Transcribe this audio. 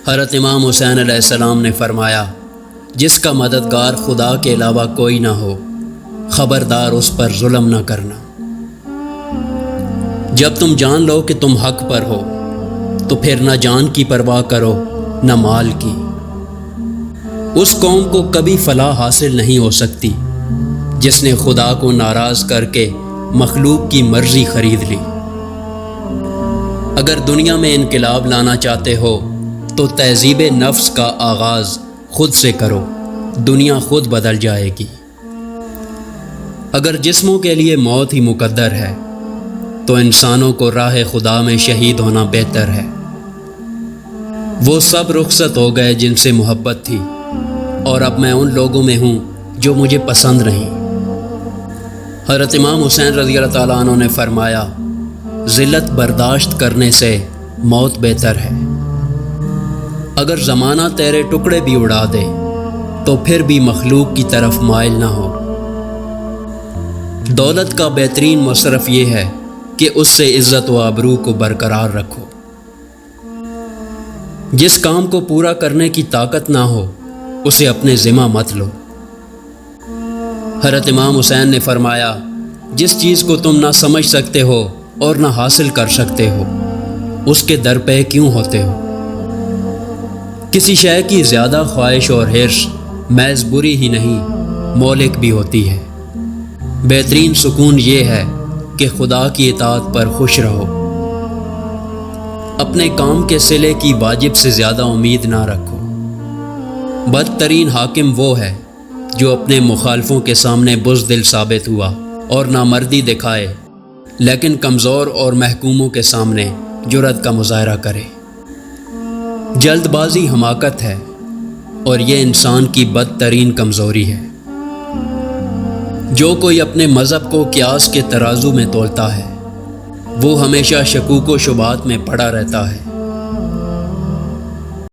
حضرت امام حسین علیہ السلام نے فرمایا، جس کا مددگار خدا کے علاوہ کوئی نہ ہو، خبردار اس پر ظلم نہ کرنا۔ جب تم جان لو کہ تم حق پر ہو تو پھر نہ جان کی پرواہ کرو نہ مال کی۔ اس قوم کو کبھی فلاح حاصل نہیں ہو سکتی جس نے خدا کو ناراض کر کے مخلوق کی مرضی خرید لی۔ اگر دنیا میں انقلاب لانا چاہتے ہو تو تہذیب نفس کا آغاز خود سے کرو، دنیا خود بدل جائے گی۔ اگر جسموں کے لیے موت ہی مقدر ہے تو انسانوں کو راہ خدا میں شہید ہونا بہتر ہے۔ وہ سب رخصت ہو گئے جن سے محبت تھی، اور اب میں ان لوگوں میں ہوں جو مجھے پسند نہیں۔ حضرت امام حسین رضی اللہ تعالیٰ عنہ نے فرمایا، ذلت برداشت کرنے سے موت بہتر ہے۔ اگر زمانہ تیرے ٹکڑے بھی اڑا دے تو پھر بھی مخلوق کی طرف مائل نہ ہو۔ دولت کا بہترین مصرف یہ ہے کہ اس سے عزت و آبرو کو برقرار رکھو۔ جس کام کو پورا کرنے کی طاقت نہ ہو اسے اپنے ذمہ مت لو۔ حضرت امام حسین نے فرمایا، جس چیز کو تم نہ سمجھ سکتے ہو اور نہ حاصل کر سکتے ہو اس کے در پہ کیوں ہوتے ہو؟ کسی شے کی زیادہ خواہش اور حرص محض بری ہی نہیں، مہلک بھی ہوتی ہے۔ بہترین سکون یہ ہے کہ خدا کی اطاعت پر خوش رہو۔ اپنے کام کے صلے کی واجب سے زیادہ امید نہ رکھو۔ بدترین حاکم وہ ہے جو اپنے مخالفوں کے سامنے بزدل ثابت ہوا اور نامردی دکھائے، لیکن کمزور اور محکوموں کے سامنے جرأت کا مظاہرہ کرے۔ جلد بازی حماقت ہے اور یہ انسان کی بدترین کمزوری ہے۔ جو کوئی اپنے مذہب کو قیاس کے ترازو میں تولتا ہے وہ ہمیشہ شکوک و شبہات میں پڑا رہتا ہے۔